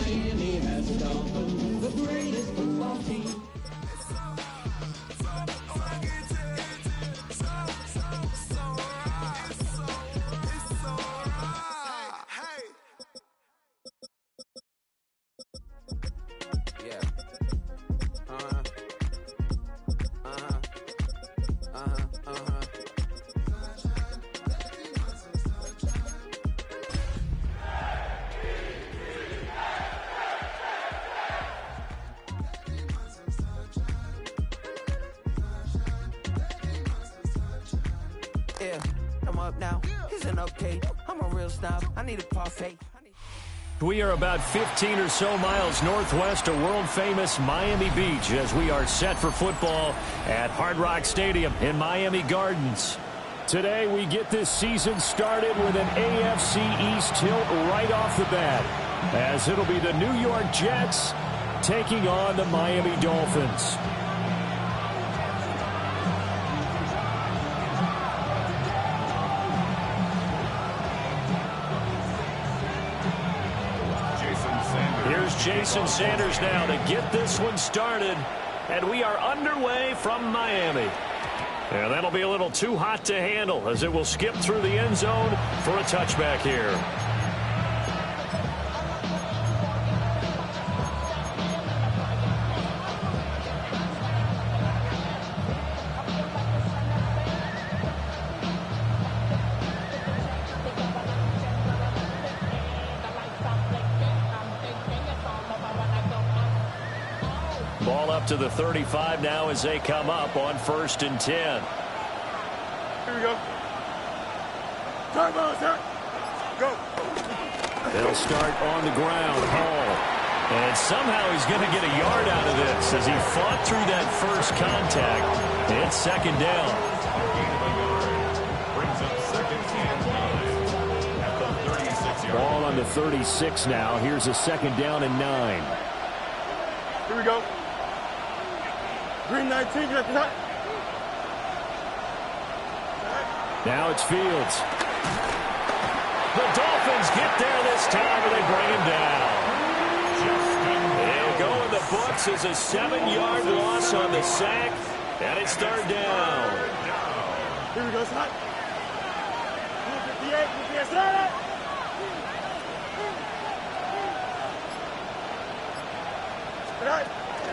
Miami has the Dolphins, the greatest football team. Yeah, I'm up now. Isn't okay. I'm a real snob. I need a parfait. We are about 15 or so miles northwest of world-famous Miami Beach as we are set for football at Hard Rock Stadium in Miami Gardens. Today, we get this season started with an AFC East tilt right off the bat, as it'll be the New York Jets taking on the Miami Dolphins. Here's Jason Sanders now to get this one started, and we are underway from Miami. And that'll be a little too hot to handle as it will skip through the end zone for a touchback here. Ball up to the 35 now as they come up on 1st and 10. Here we go. Time out, sir. Go. They'll start on the ground. Hall. And somehow he's going to get a yard out of this as he fought through that first contact. It's 2nd down. Brings up 2nd and 9 at the 36-yard. Ball on the 36 now. Here's a 2nd down and 9. Here we go. Green 19, get up the top. Now it's Fields. The Dolphins get there this time, and they bring him down. They'll go in the books as a 7-yard loss on the sack, and it's 3rd down. Here we go, son. 58, 58, start.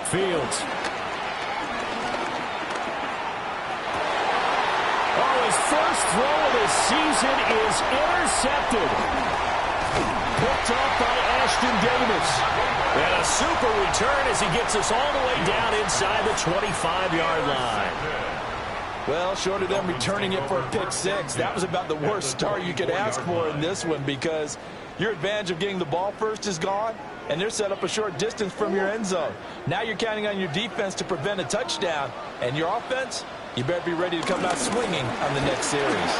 Fields. Oh, his first throw of the season is intercepted. Picked off by Ashton Davis. And a super return as he gets us all the way down inside the 25-yard line. Well, short of them returning it for a pick six, that was about the worst start you could ask for in this one because your advantage of getting the ball first is gone, and they're set up a short distance from your end zone. Now you're counting on your defense to prevent a touchdown, and your offense, you better be ready to come out swinging on the next series.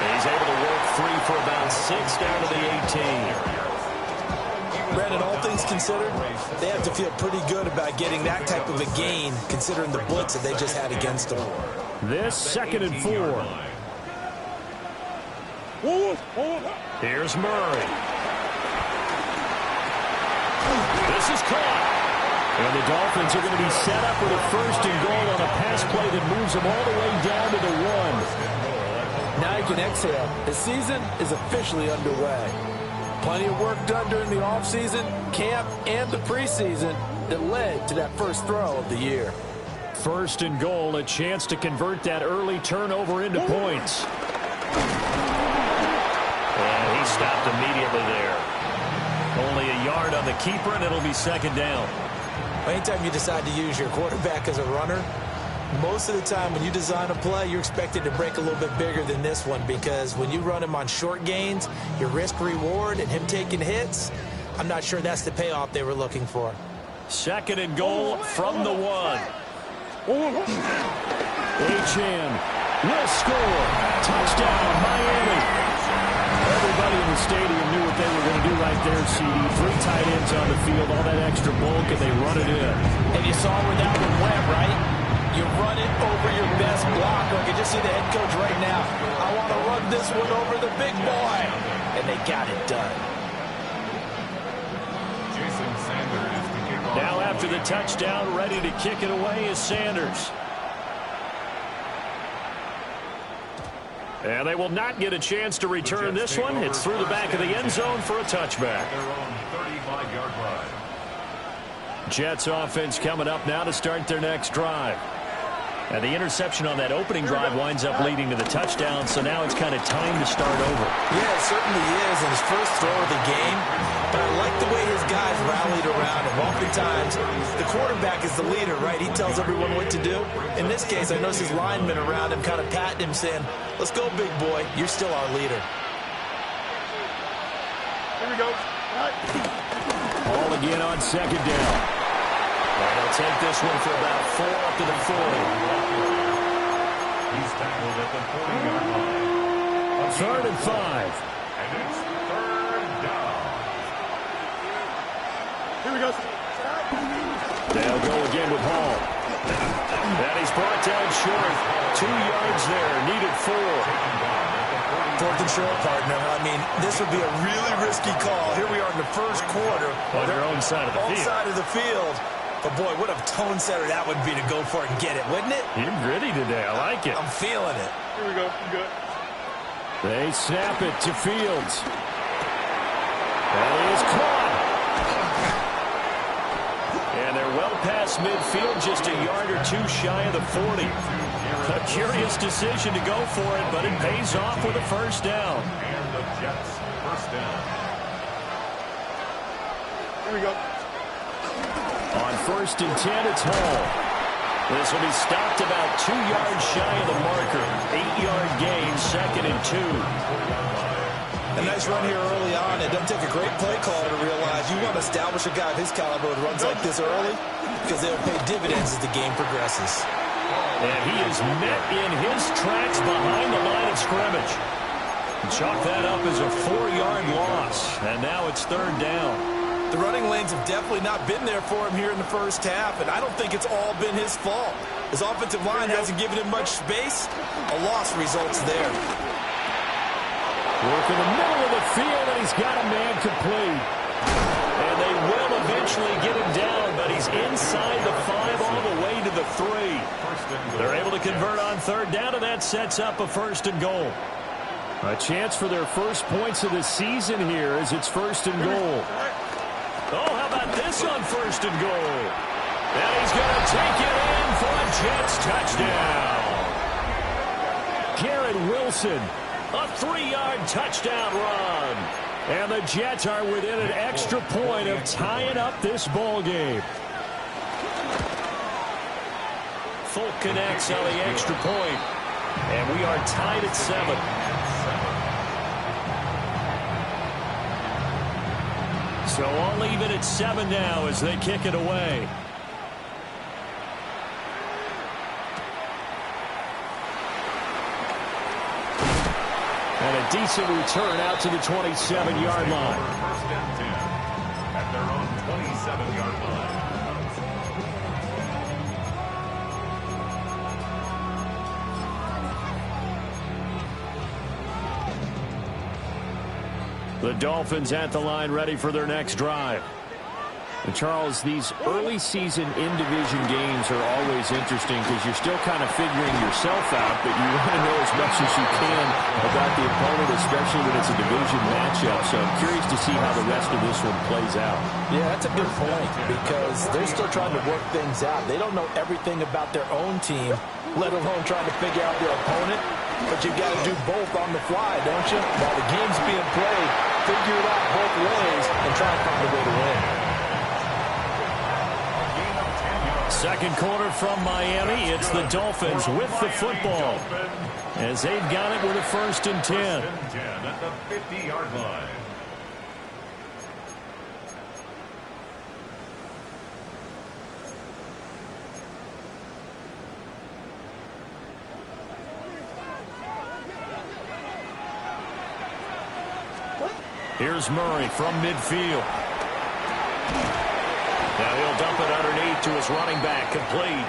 He's able to work free for about 6 down to the 18. Brandon, all things considered, they have to feel pretty good about getting that type of a gain considering the blitz that they just had against them. This 2nd and 4. Here's Murray. This is caught. And the Dolphins are going to be set up with a 1st and goal on a pass play that moves them all the way down to the 1. Now you can exhale. The season is officially underway. Plenty of work done during the offseason, camp, and the preseason that led to that first throw of the year. 1st and goal, a chance to convert that early turnover into points. And he stopped immediately there. Only a yard on the keeper, and it'll be 2nd down. Anytime you decide to use your quarterback as a runner, most of the time when you design a play, you're expected to break a little bit bigger than this one because when you run him on short gains, your risk-reward and him taking hits, I'm not sure that's the payoff they were looking for. 2nd and goal from the 1. Achane will score. Touchdown, Miami. Everybody in the stadium knew what they were going to do right there, CD. 3 tight ends on the field, all that extra bulk, and they run it in. And you saw where that one went, right? You run it over your best blocker. I can just see the head coach right now. I want to run this one over the big boy. And they got it done. after the touchdown. Ready to kick it away is Sanders. And they will not get a chance to return this one. It's through the back of the end zone for a touchback. Jets offense coming up now to start their next drive. And the interception on that opening drive winds up leading to the touchdown, so now it's kind of time to start over. Yeah, it certainly is, in his first throw of the game. But I like the way his guys rallied around him. Oftentimes, the quarterback is the leader, right? He tells everyone what to do. In this case, I noticed his linemen around him kind of patting him, saying, let's go, big boy. You're still our leader. Here we go. Ball again on second down. And they'll take this one for about 4 up to the 40. He's tackled at the 40-yard line. 3rd and 5. And it's 3rd down. Here we go. They'll go again with Hall. And he's brought down short. 2 yards there. Needed 4. 4th and short, partner. I mean, this would be a really risky call. Here we are in the first quarter. On their own side of the field. Own side of the field. But, boy, what a tone setter that would be to go for it and get it, wouldn't it? You're gritty today. I like it. I'm feeling it. Here we go. Good. They snap it to Fields. And he is caught. And they're well past midfield, just a yard or 2 shy of the 40. A curious decision to go for it, but it pays off with a first down. And the Jets first down. Here we go. On 1st and 10, it's Hall. This will be stopped about 2 yards shy of the marker. 8-yard gain, 2nd and 2. A nice run here early on. It doesn't take a great play caller to realize you want to establish a guy of his caliber who runs like this early because they'll pay dividends as the game progresses. And he is met in his tracks behind the line of scrimmage. Chalk that up as a 4-yard loss. And now it's 3rd down. The running lanes have definitely not been there for him here in the first half, and I don't think it's all been his fault. His offensive line hasn't given him much space. A loss results there. Work in the middle of the field, and he's got a man complete. And they will eventually get him down, but he's inside the 5 all the way to the 3. They're able to convert on 3rd down, and that sets up a 1st and goal. A chance for their first points of the season here as it's 1st and goal. Oh, how about this on 1st and goal? And he's going to take it in for a Jets touchdown. Garrett Wilson, a 3-yard touchdown run. And the Jets are within an extra point of tying up this ball game. Folk connects on the extra point. And we are tied at 7. So all even at 7 now as they kick it away. And a decent return out to the 27-yard line. 1st and 10 at their own 27-yard line. The Dolphins at the line ready for their next drive. And Charles, these early season in-division games are always interesting because you're still kind of figuring yourself out, but you want to know as much as you can about the opponent, especially when it's a division matchup. So I'm curious to see how the rest of this one plays out. Yeah, that's a good point because they're still trying to work things out. They don't know everything about their own team, let alone trying to figure out their opponent. But you've got to do both on the fly, don't you? While the game's being played, figure it out both ways and try to find a way to win. Second quarter from Miami. It's the Dolphins with the football as they've got it with a 1st and 10. 1st and 10 at the 50-yard line. Here's Murray from midfield. Now he'll dump it underneath to his running back, complete.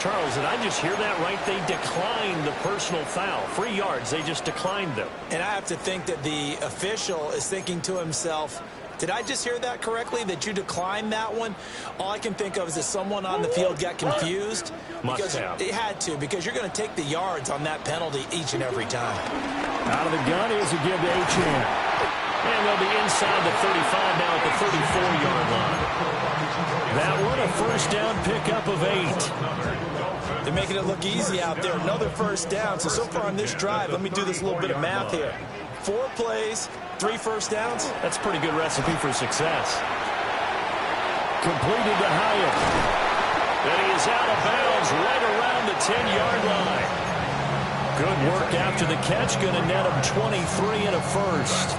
Charles, did I just hear that right? They declined the personal foul. 3 yards, they just declined them. And I have to think that the official is thinking to himself, Did I just hear that correctly, that you declined that one? All I can think of is that someone on the field got confused. Must have. It had to, because you're going to take the yards on that penalty each and every time. Out of the gun, here's a give to Achane. And they'll be inside the 35 now at the 34-yard line. That one, a first down pickup of 8. They're making it look easy out there. Another first down. So far on this drive, let me do this little bit of math here. 4 plays, 3 first downs. That's a pretty good recipe for success. Completed to Hyatt. And he is out of bounds right around the 10-yard line. Good work after the catch. Going to net him 23 and a first.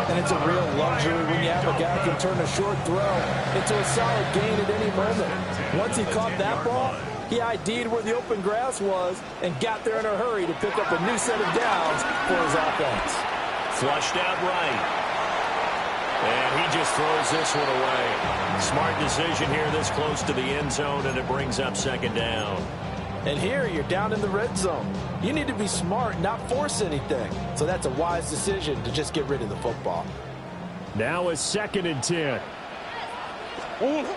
And it's a real luxury when you have a guy who can turn a short throw into a solid gain at any moment. Once he caught that ball, he ID'd where the open grass was and got there in a hurry to pick up a new set of downs for his offense. Flushed out right. And he just throws this one away. Smart decision here this close to the end zone, and it brings up second down. And here you're down in the red zone. You need to be smart, not force anything. So that's a wise decision to just get rid of the football. Now a 2nd and 10. And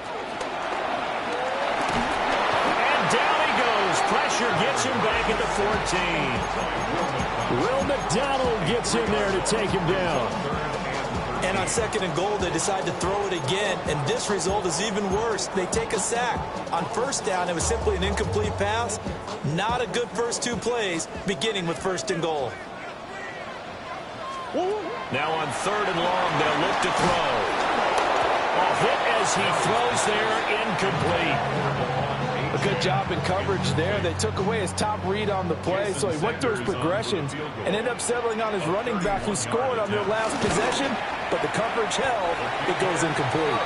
down he goes. Pressure gets him back at the 14. Will McDonald gets in there to take him down. And on 2nd and goal, they decide to throw it again, and this result is even worse. They take a sack. On first down, it was simply an incomplete pass. Not a good first 2 plays, beginning with 1st and goal. Now on 3rd and long, they'll look to throw. A hit as he throws there, incomplete. A good job in coverage there. They took away his top read on the play, so he went through his progressions and ended up settling on his running back who scored on their last possession, but the coverage held. It goes incomplete.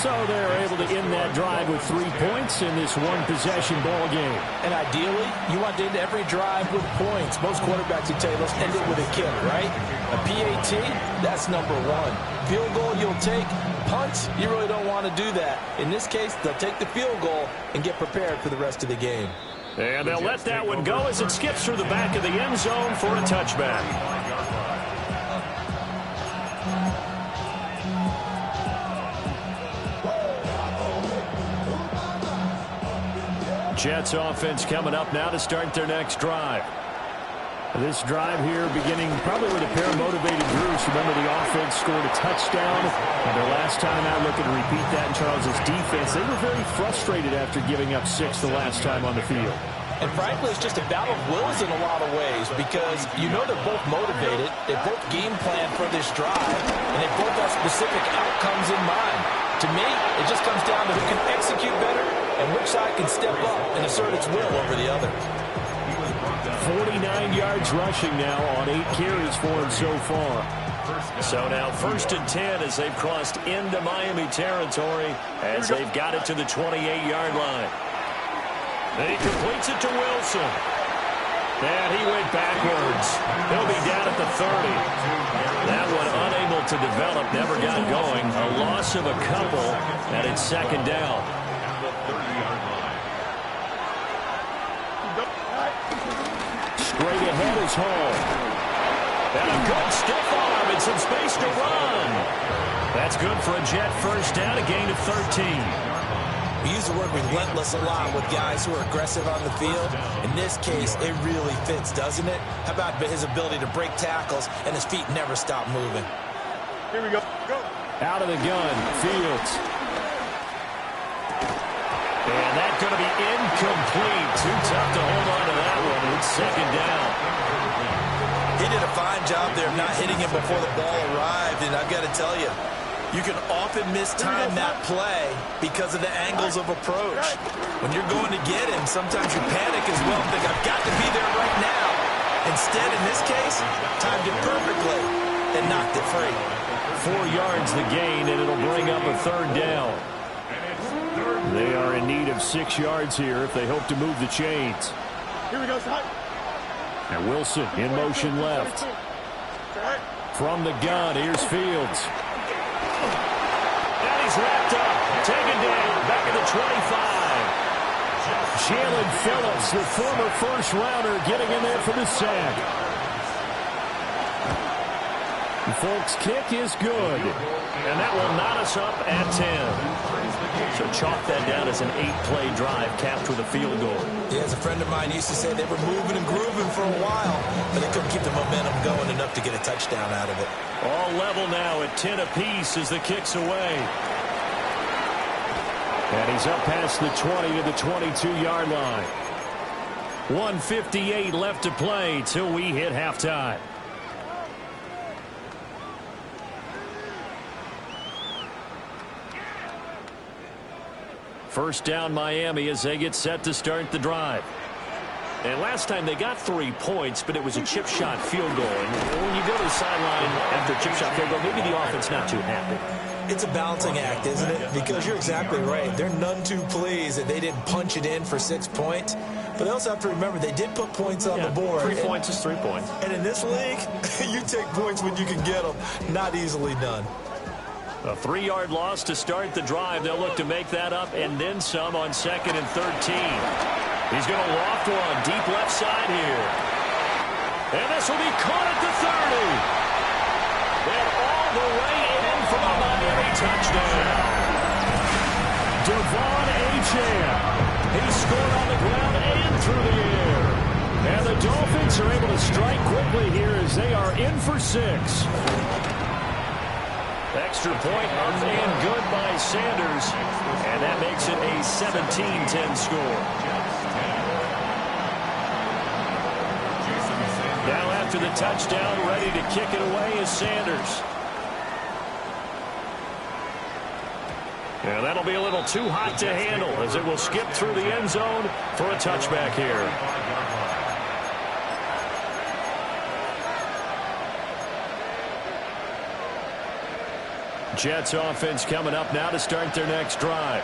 So they're able to end that drive with 3 points in this one-possession ball game. And ideally, you want to end every drive with points. Most quarterbacks would tell you, let's end it with a kick, right? A PAT, that's number 1. Field goal you'll take. Punts, you really don't want to do that. In this case, they'll take the field goal and get prepared for the rest of the game. And they'll let that one go as it skips through the back of the end zone for a touchback. Jets offense coming up now to start their next drive. This drive here beginning probably with a pair of motivated Bruce. Remember, the offense scored a touchdown. And their last time out, looking to repeat that in Charles's defense. They were very frustrated after giving up 6 the last time on the field. And frankly, it's just a battle of wills in a lot of ways, because you know they're both motivated. They both game plan for this drive, and they both have specific outcomes in mind. To me, it just comes down to who can execute better and which side can step up and assert its will over the other. 49 yards rushing now on 8 carries for him so far. So now 1st and 10 as they've crossed into Miami territory as they've got it to the 28-yard line. And he completes it to Wilson. And he went backwards. He'll be down at the 30. That one unable to develop, never got going. A loss of a couple, and it's 2nd down. Straight ahead is Hall. And a good stiff arm and some space to run. That's good for a Jet first down, a gain of 13. We use the word relentless a lot with guys who are aggressive on the field. In this case, it really fits, doesn't it? How about his ability to break tackles and his feet never stop moving? Here we go. Go. Out of the gun, Fields. And that's going to be incomplete. Too tough to hold on to that one. It's 2nd down. He did a fine job there not hitting him before the ball arrived, and I've got to tell you, you can often mistime that play because of the angles of approach. When you're going to get him, sometimes you panic as well and think, I've got to be there right now. Instead, in this case, timed it perfectly and knocked it free. 4 yards the gain, and it'll bring up a 3rd down. They are in need of 6 yards here if they hope to move the chains. Here we go, Scott. And Wilson in motion left. From the gun, here's Fields. And he's wrapped up, taken down, back at the 25. Jalen Phillips, the former first-rounder, getting in there for the sack. Folks, kick is good. And that will knot us up at 10. So chalk that down as an 8-play drive capped with a field goal. Yeah, as a friend of mine used to say, they were moving and grooving for a while, but they couldn't keep the momentum going enough to get a touchdown out of it. All level now at 10 apiece as the kick's away. And he's up past the 20 to the 22-yard line. 1:58 left to play till we hit halftime. First down Miami as they get set to start the drive. And last time they got 3 points, but it was a chip shot field goal. And when you go to the sideline after a chip shot field goal, maybe the offense not too happy. It's a balancing act, isn't it? Because you're exactly right. They're none too pleased that they didn't punch it in for 6 points. But they also have to remember they did put points on the board. 3 points is 3 points. And in this league, you take points when you can get them. Not easily done. A 3-yard loss to start the drive. They'll look to make that up and then some on 2nd and 13. He's going to loft one deep left side here. And this will be caught at the 30. And all the way in for a Miami touchdown. Devon Achane. He scored on the ground and through the air. And the Dolphins are able to strike quickly here as they are in for 6. Extra point up and good by Sanders. And that makes it a 17-10 score. Now after the touchdown, ready to kick it away is Sanders. And that'll be a little too hot to handle as it will skip through the end zone for a touchback here. Jets offense coming up now to start their next drive.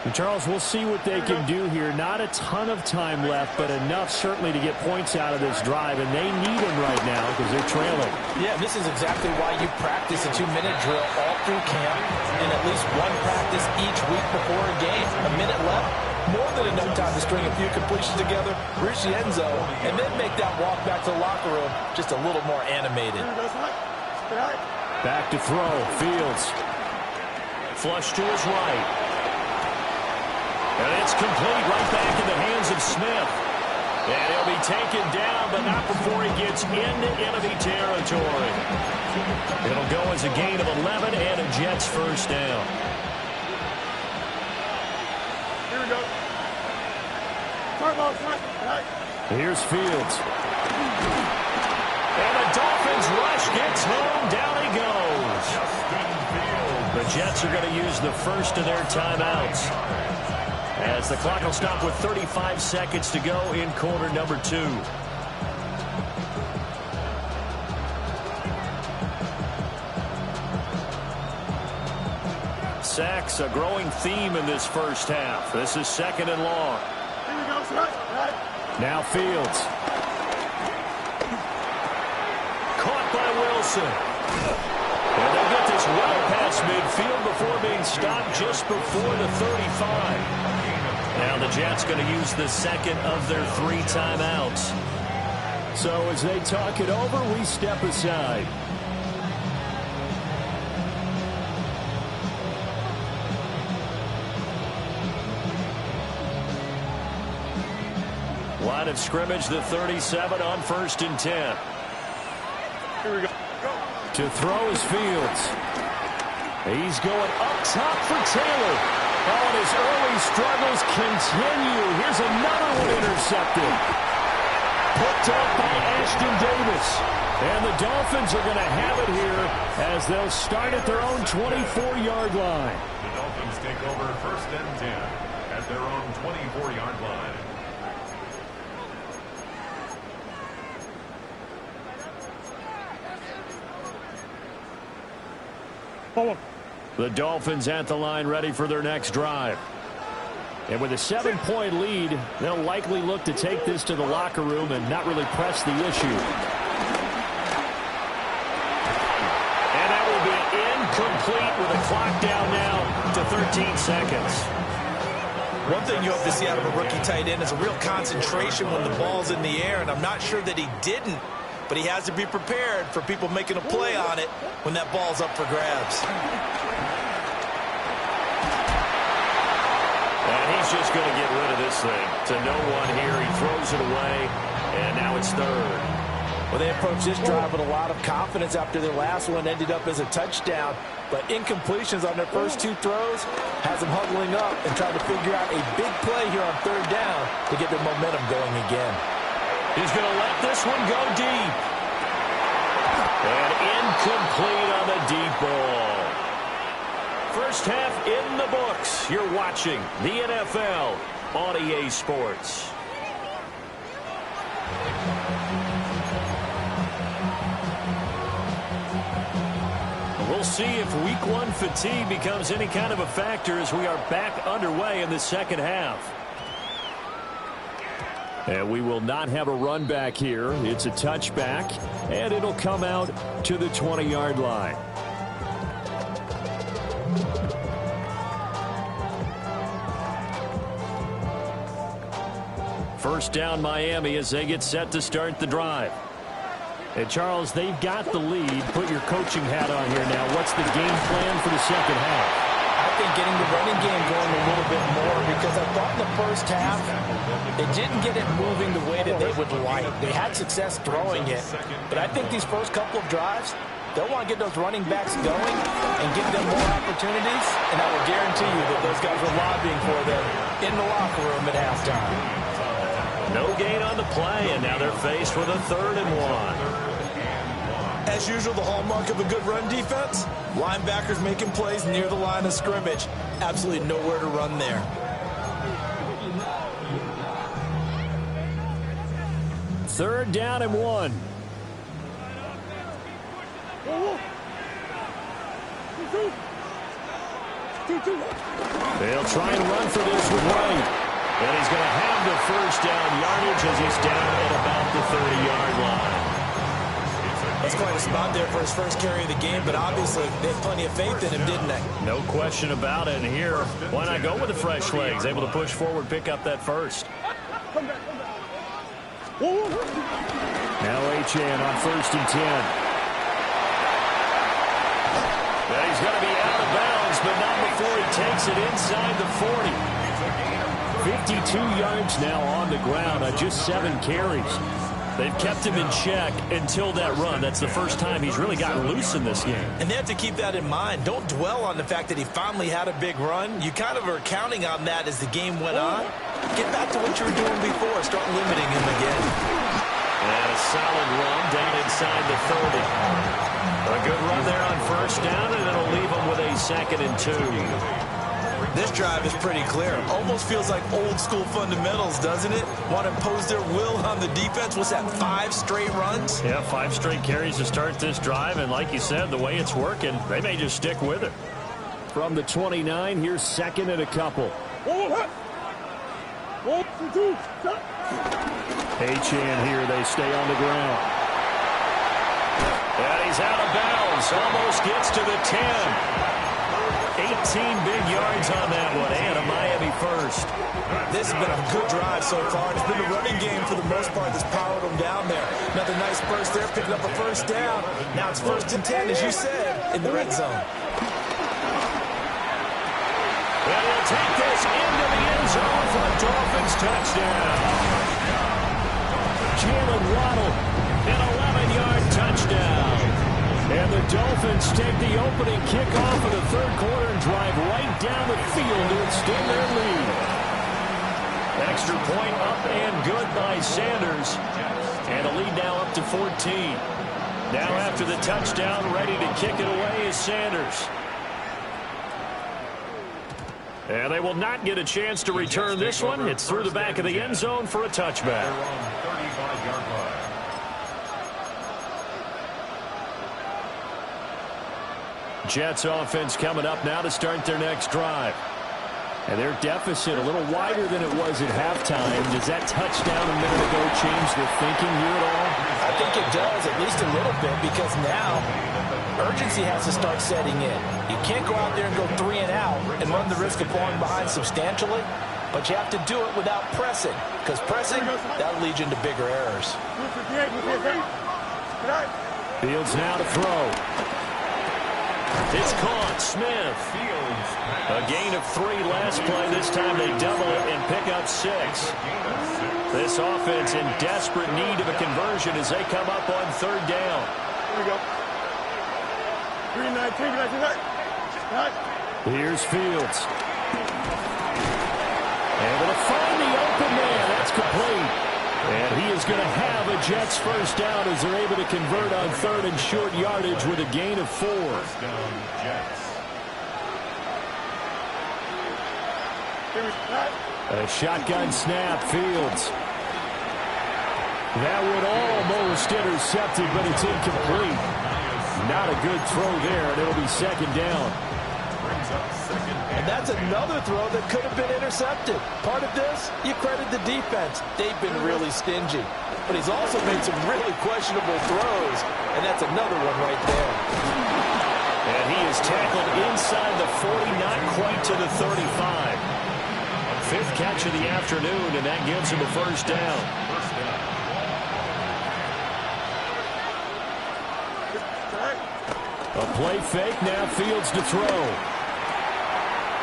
And Charles, we'll see what they can do here. Not a ton of time left, but enough certainly to get points out of this drive, and they need them right now because they're trailing. Yeah, this is exactly why you practice a 2-minute drill all through camp and at least one practice each week before a game. A minute left, more than enough time to string a few completions together, reach the end zone, and then make that walk back to the locker room just a little more animated. Back to throw, Fields. Flush to his right. And it's complete right back in the hands of Smith. And he'll be taken down, but not before he gets into enemy territory. It'll go as a gain of 11 and a Jets first down. Here we go. Here's Fields. And the Dolphins rush gets home. Down he goes. The Jets are going to use the first of their timeouts, as the clock will stop with 35 seconds to go in quarter number 2. Sacks, a growing theme in this first half. This is 2nd and long. Here we go, right. Now Fields. Caught by Wilson. And they get this well past midfield before being stopped just before the 35. Now the Jets going to use the second of their 3 timeouts. So as they talk it over, we step aside. Line of scrimmage, the 37 on 1st and 10. Here we go. To throw is Fields. He's going up top for Taylor. Oh, and his early struggles continue. Here's another one intercepted. Picked up by Ashton Davis. And the Dolphins are going to have it here as they'll start at their own 24-yard line. The Dolphins take over 1st and 10 at their own 24-yard line. The Dolphins at the line ready for their next drive. And with a 7-point lead, they'll likely look to take this to the locker room and not really press the issue. And that will be incomplete with the clock down now to 13 seconds. One thing you hope to see out of a rookie tight end is a real concentration when the ball's in the air, and I'm not sure that he didn't but he has to be prepared for people making a play on it when that ball's up for grabs. And he's just going to get rid of this thing. To no one here. He throws it away, and now it's third. Well, they approached this drive with a lot of confidence after their last one ended up as a touchdown. But incompletions on their first two throws has them huddling up and trying to figure out a big play here on third down to get their momentum going again. He's going to let this one go deep. And incomplete on the deep ball. First half in the books. You're watching the NFL on EA Sports. We'll see if week one fatigue becomes any kind of a factor as we are back underway in the second half. And we will not have a run back here. It's a touchback, and it'll come out to the 20-yard line. First down, Miami, as they get set to start the drive. And, Charles, they've got the lead. Put your coaching hat on here now. What's the game plan for the second half? I think getting the running game going a little bit more, because I thought in the first half they didn't get it moving the way that they would like. They had success throwing it, but I think these first couple of drives, they'll want to get those running backs going and give them more opportunities, and I will guarantee you that those guys were lobbying for them in the locker room at halftime. No gain on the play, and now they're faced with a 3rd and 1. As usual, the hallmark of a good run defense, linebackers making plays near the line of scrimmage. Absolutely nowhere to run there. Third down and 1. They'll try and run for this with Wright. And he's going to have the first down yardage as he's down at about the 30-yard line. That's quite a spot there for his first carry of the game, but obviously they had plenty of faith in him, didn't they? No question about it. And here, why not go with the fresh legs? Able to push forward, pick up that first. Now Achane on 1st and 10. Now he's going to be out of bounds, but not before he takes it inside the 40. 52 yards now on the ground on just 7 carries. They've kept him in check until that run. That's the first time he's really gotten loose in this game. And they have to keep that in mind. Don't dwell on the fact that he finally had a big run. You kind of are counting on that as the game went on. Get back to what you were doing before. Start limiting him again. And a solid run down inside the 30. A good run there on first down, and it'll leave him with a 2nd and 2. This drive is pretty clear. Almost feels like old school fundamentals, doesn't it? Want to impose their will on the defense. What's that, 5 straight runs? Yeah, 5 straight carries to start this drive, and like you said, the way it's working, they may just stick with it. From the 29, here's 2nd and a couple. Achane here, they stay on the ground. And he's out of bounds, almost gets to the 10. 18 big yards on that one, and a Miami first. This has been a good drive so far. It's been a running game for the most part that's powered them down there. Another nice burst there, picking up a first down. Now it's 1st and 10, as you said, in the red zone. And he'll take this into the end zone for a Dolphins touchdown. Jalen Waddle, an 11-yard touchdown. And the Dolphins take the opening kickoff of the 3rd quarter and drive right down the field to extend their lead. Extra point up and good by Sanders. And a lead now up to 14. Now after the touchdown, ready to kick it away is Sanders. And they will not get a chance to return this one. It's through the back of the end zone for a touchback. Jets offense coming up now to start their next drive. And their deficit a little wider than it was at halftime. Does that touchdown a minute ago change the thinking here at all? I think it does, at least a little bit, because now urgency has to start setting in. You can't go out there and go 3 and out and run the risk of falling behind substantially, but you have to do it without pressing, because pressing, that'll lead you into bigger errors. Fields now to throw. It's caught. Smith. A gain of 3 last play. This time they double it and pick up 6. This offense in desperate need of a conversion as they come up on 3rd down. Here we go. 3-19. Here's Fields. Able to find the open man. That's complete. And he is going to have a Jets first down as they're able to convert on 3rd and short yardage with a gain of 4. A shotgun snap. Fields. That would almost intercept it, but it's incomplete. Not a good throw there, and it'll be 2nd down. And that's another throw that could have been intercepted. Part of this, you credit the defense. They've been really stingy. But he's also made some really questionable throws, and that's another one right there. And he is tackled inside the 40, not quite to the 35. 5th catch of the afternoon, and that gives him a first down. A play fake, now Fields to throw.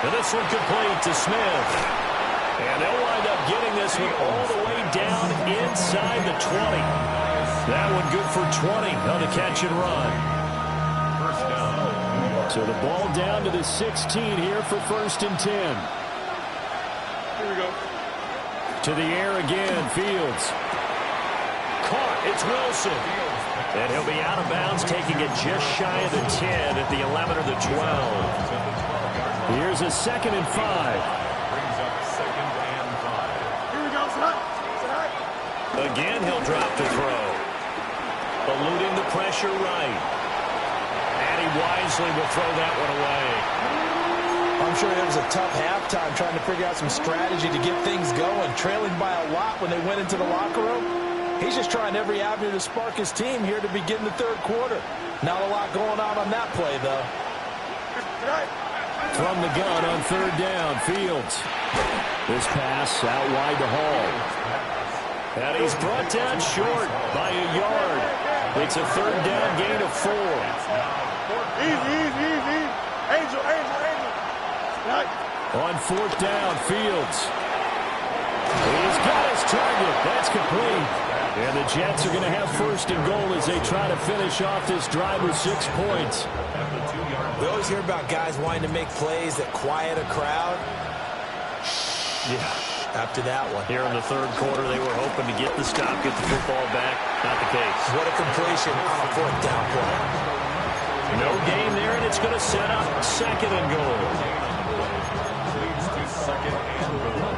And this one complete to Smith. And they'll wind up getting this one all the way down inside the 20. That one good for 20 on the catch and run. First down. So the ball down to the 16 here for 1st and 10. Here we go. To the air again, Fields. Caught, it's Wilson. And he'll be out of bounds, taking it just shy of the 10 at the 11 or the 12. Here's a 2nd and 5. Brings up 2nd and 5. Here we go. Again, he'll drop to throw. Eluding the pressure right. And he wisely will throw that one away. I'm sure it was a tough halftime trying to figure out some strategy to get things going. Trailing by a lot when they went into the locker room. He's just trying every avenue to spark his team here to begin the 3rd quarter. Not a lot going on that play, though. From the gun on 3rd down, Fields. This pass out wide to Hall. And he's brought down short by a yard. It's a 3rd down gain of 4. Easy. Angel. On 4th down, Fields. He's got his target. That's complete. And the Jets are going to have 1st and goal as they try to finish off this drive with 6 points. We always hear about guys wanting to make plays that quiet a crowd. Yeah. After that one. Here in the 3rd quarter, they were hoping to get the stop, get the football back. Not the case. What a completion on a 4th down play. No gain there, and it's going to set up 2nd and goal. Leads to 2nd and goal.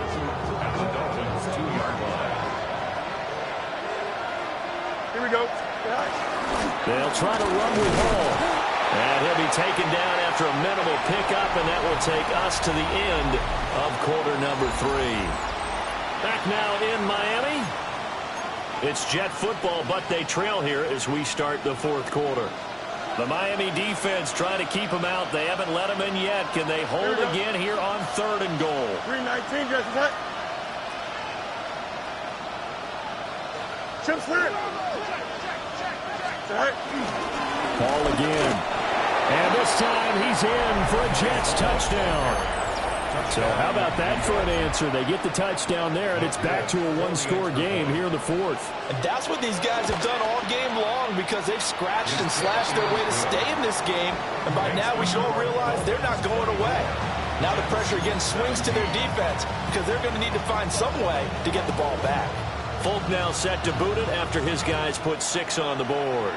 At the Dolphins' 2-yard line. Here we go. They'll try to run with Hall. And he'll be taken down after a minimal pickup, and that will take us to the end of quarter number 3. Back now in Miami. It's Jet football, but they trail here as we start the 4th quarter. The Miami defense trying to keep them out. They haven't let them in yet. Can they hold again here on 3rd and goal? 3-19, just attack. Chip clear. Ball again. And this time he's in for a Jets touchdown. So how about that for an answer? They get the touchdown there, and it's back to a 1-score game here in the 4th. And that's what these guys have done all game long because they've scratched and slashed their way to stay in this game. And by now we should all realize they're not going away. Now the pressure again swings to their defense because they're going to need to find some way to get the ball back. Folk now set to boot it after his guys put 6 on the board.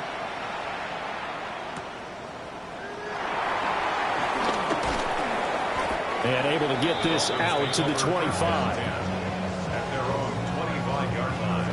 And able to get this out to the 25. At their own 25-yard line.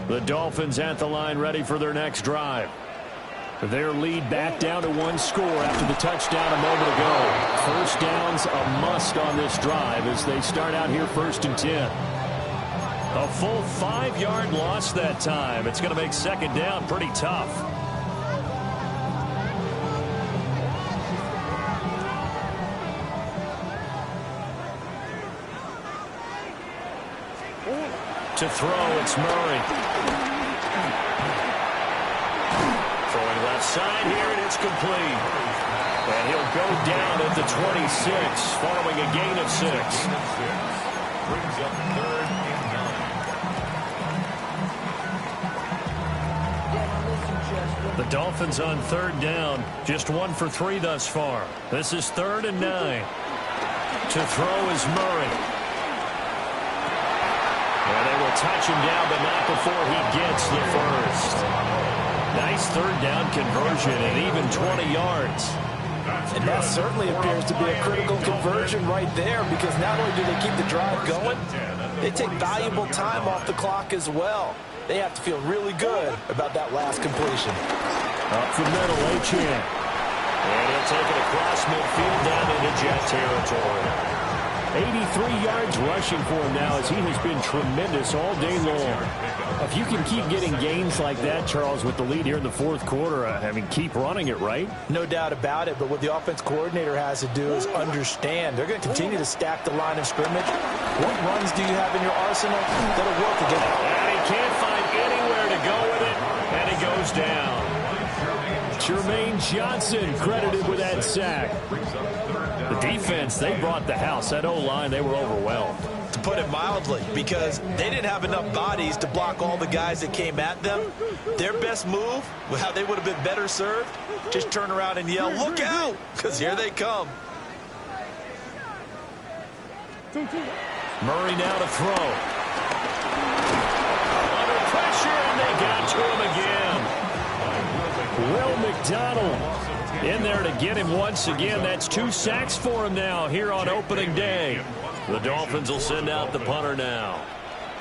The Dolphins at the line ready for their next drive. Their lead back down to 1 score after the touchdown a moment ago. First down's a must on this drive as they start out here 1st and 10. A full 5-yard loss that time. It's going to make second down pretty tough. To throw, it's Murray. Throwing left side here, and it's complete. And he'll go down at the 26, following a gain of 6. Brings up 3rd and 9. The Dolphins on 3rd down, just 1 for 3 thus far. This is 3rd and 9. To throw is Murray. And they will touch him down, but not before he gets the first. Nice 3rd down conversion and even 20 yards. And that certainly appears to be a critical conversion right there, because not only do they keep the drive going, they take valuable time off the clock as well. They have to feel really good about that last completion. Up the middle, Achane. And he'll take it across midfield down into Jet territory. 83 yards rushing for him now, as he has been tremendous all day long. If you can keep getting gains like that, Charles, with the lead here in the 4th quarter, I mean, keep running it, right? No doubt about it, but what the offense coordinator has to do is understand they're going to continue to stack the line of scrimmage. What runs do you have in your arsenal that'll work against? And he can't find anywhere to go with it, and he goes down. Jermaine Johnson credited with that sack. The defense, they brought the house. That O-line, they were overwhelmed. To put it mildly, because they didn't have enough bodies to block all the guys that came at them. Their best move, how they would have been better served, just turn around and yell, "Look out!" because here they come. Murray now to throw. Under pressure, and they got to him again. Will McDonald in there to get him once again. That's 2 sacks for him now here on opening day. The Dolphins will send out the punter now.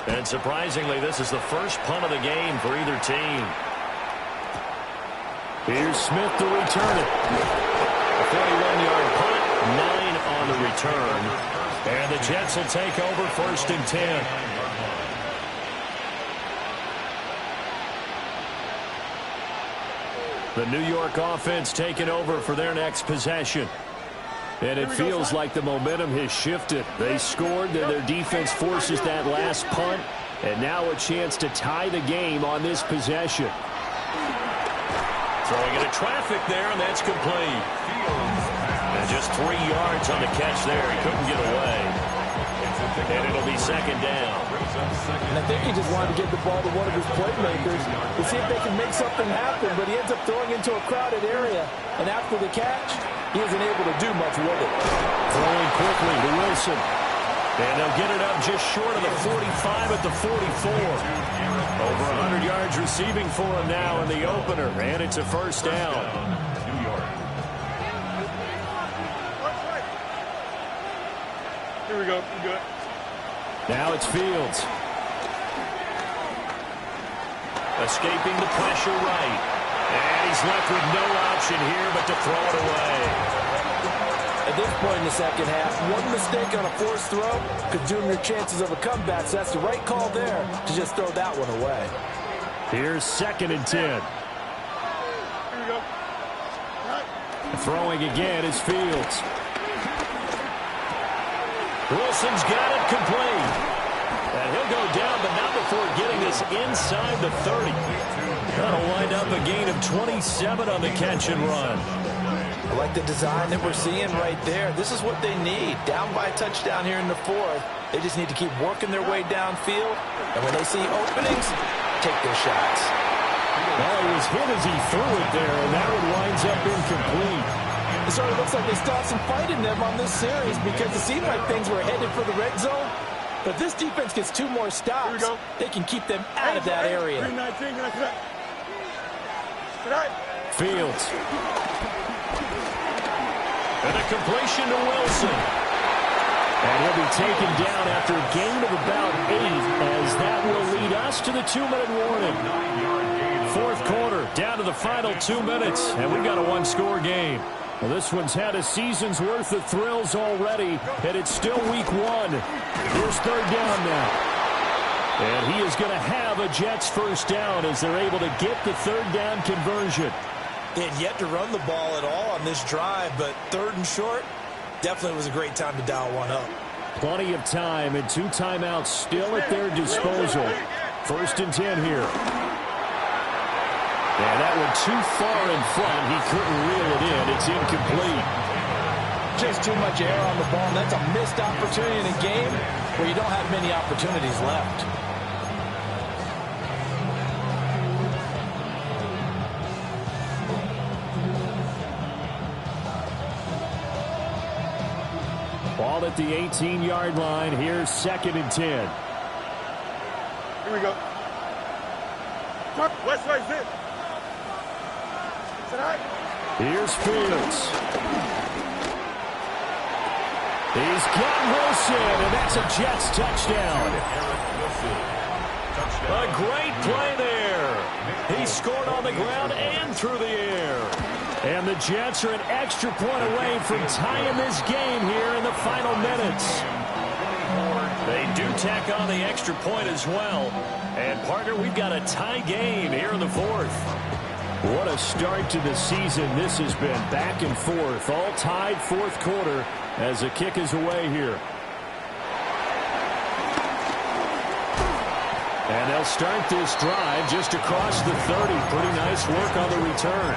And surprisingly, this is the first punt of the game for either team. Here's Smith to return it. A 41-yard punt, 9 on the return. And the Jets will take over 1st and 10. The New York offense taking over for their next possession. And it feels like the momentum has shifted. They scored, then their defense forces that last punt. And now a chance to tie the game on this possession. Throwing into traffic there, and that's complete. And just 3 yards on the catch there. He couldn't get away. And it'll be 2nd down. And I think he just wanted to get the ball to one of his playmakers to see if they can make something happen, but he ends up throwing into a crowded area. And after the catch, he isn't able to do much with it. Throwing quickly to Wilson. And they'll get it up just short of the 45 at the 44. Over 100 yards receiving for him now in the opener, and it's a 1st down. Here we go. You good. Now it's Fields. Escaping the pressure right. And he's left with no option here but to throw it away. At this point in the second half, one mistake on a forced throw could doom your chances of a comeback. So that's the right call there to just throw that one away. Here's 2nd and 10. Here we go. Throwing again is Fields. Wilson's got it complete. And he'll go down, but not before getting this inside the 30. That'll wind up a gain of 27 on the catch and run. I like the design that we're seeing right there. This is what they need. Down by a touchdown here in the 4th. They just need to keep working their way downfield. And when they see openings, take their shots. Well, he was hit as he threw it there, and that one winds up incomplete. It sort of looks like they still have some fight in them on this series, because it seemed like things were headed for the red zone. But this defense gets 2 more stops. They can keep them out of that area. 319, Fields. And a completion to Wilson. And he'll be taken down after a gain of about 8, as that will lead us to the 2-minute warning. 4th quarter, down to the final 2 minutes, and we've got a 1-score game. Well, this one's had a season's worth of thrills already, and it's still week 1. Here's 3rd down now. And he is going to have a Jets first down as they're able to get the third down conversion. They had yet to run the ball at all on this drive, but third and short, definitely was a great time to dial one up. Plenty of time and 2 timeouts still at their disposal. First and 10 here. And that one too far in front. He couldn't reel it in. It's incomplete. Just too much air on the ball, and that's a missed opportunity in a game where you don't have many opportunities left. Ball at the 18-yard line. Here's 2nd and 10. Here we go. West side, sit. Here's Fields. He's got Wilson, and that's a Jets touchdown. A great play there. He scored on the ground and through the air. And the Jets are an extra point away from tying this game here in the final minutes. They do tack on the extra point as well. And, partner, we've got a tie game here in the 4th. What a start to the season this has been. Back and forth, all tied 4th quarter as the kick is away here. And they'll start this drive just across the 30. Pretty nice work on the return.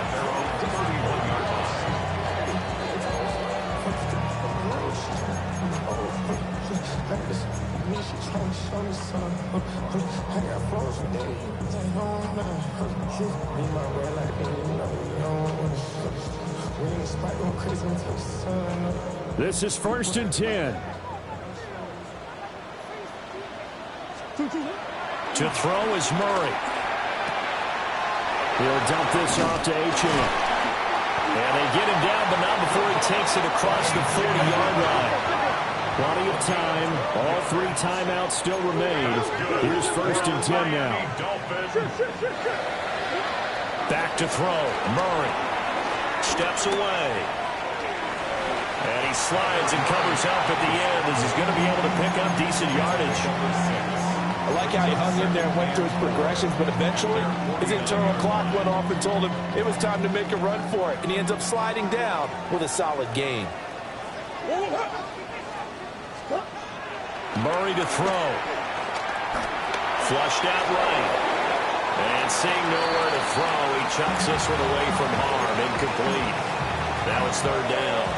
This is 1st and 10. To throw is Murray. He'll dump this off to Achane. And they get him down, but not before he takes it across the 40-yard line. Plenty of time. All 3 timeouts still remain. Here's 1st and 10 now. Back to throw. Murray steps away. And he slides and covers up at the end as he's going to be able to pick up decent yardage. I like how he hung in there and went through his progressions, but eventually his internal clock went off and told him it was time to make a run for it, and he ends up sliding down with a solid gain. Murray to throw. Flushed out right. And seeing nowhere to throw, he chucks this one away from harm. Incomplete. Now it's 3rd down.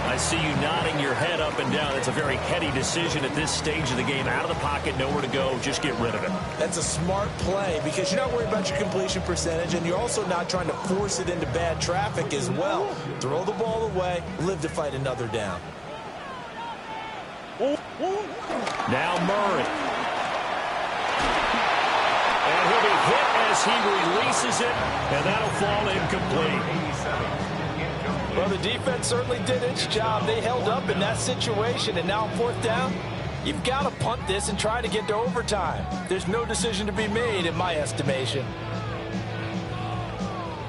I see you nodding your head up and down. It's a very heady decision at this stage of the game. Out of the pocket, nowhere to go. Just get rid of it. That's a smart play because you're not worried about your completion percentage, and you're also not trying to force it into bad traffic as well. Throw the ball away, live to fight another down. Now Murray. And he'll be hit as he releases it, and that'll fall incomplete. Well, the defense certainly did its job. They held up in that situation, and now on 4th down, you've got to punt this and try to get to overtime. There's no decision to be made in my estimation.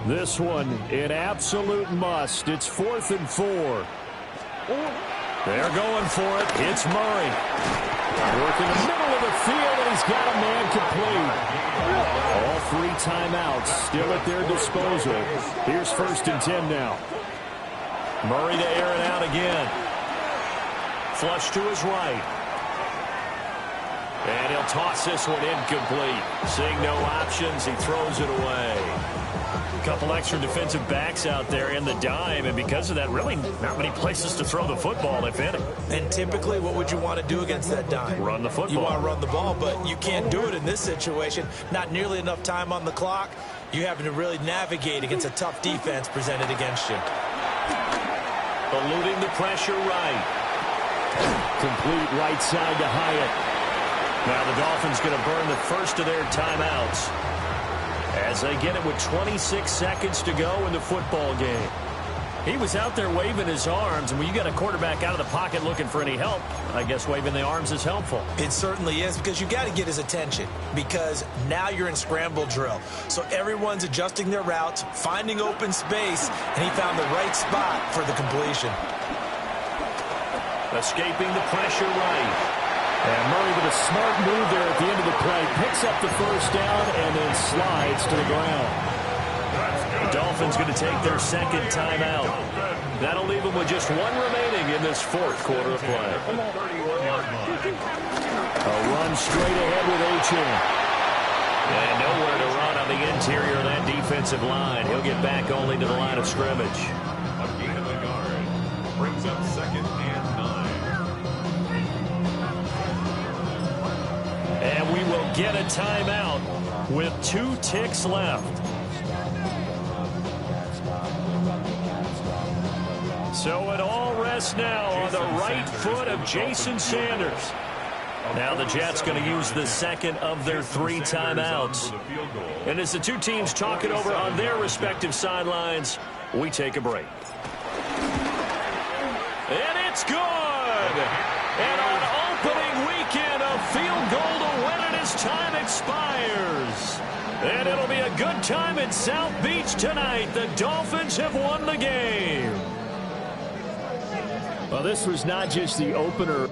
This one an absolute must. It's 4th and 4. They're going for it. It's Murray. Working the middle of the field, and he's got a man complete. All 3 timeouts still at their disposal. Here's 1st and 10 now. Murray to air it out again. Flush to his right. And he'll toss this one incomplete. Seeing no options, he throws it away. A couple extra defensive backs out there in the dime, and because of that, really not many places to throw the football, if any. And typically, what would you want to do against that dime? Run the football. You want to run the ball, but you can't do it in this situation. Not nearly enough time on the clock. You're having to really navigate against a tough defense presented against you. Eluding the pressure right. Complete right side to Hyatt. Now the Dolphins going to burn the first of their timeouts as they get it with 26 seconds to go in the football game. He was out there waving his arms, and when you got a quarterback out of the pocket looking for any help, I guess waving the arms is helpful. It certainly is, because you got to get his attention, because now you're in scramble drill. So everyone's adjusting their routes, finding open space, and he found the right spot for the completion. Escaping the pressure right. And Murray with a smart move there at the end of the play. Picks up the first down and then slides to the ground. The Dolphins going to take their second timeout. That'll leave them with just one remaining in this fourth quarter of play. A run straight ahead with Achane. And nowhere to run on the interior of that defensive line. He'll get back only to the line of scrimmage. A gain of a yard brings up 2nd and 9. And we will get a timeout with 2 ticks left. So it all rests now on the right foot of Jason Sanders. Now the Jets going to use the second of their 3 timeouts. And as the 2 teams talk it over on their respective sidelines, we take a break. And it's good! And on opening weekend, a field goal to win it as time expires. And it'll be a good time in South Beach tonight. The Dolphins have won the game. Well, this was not just the opener.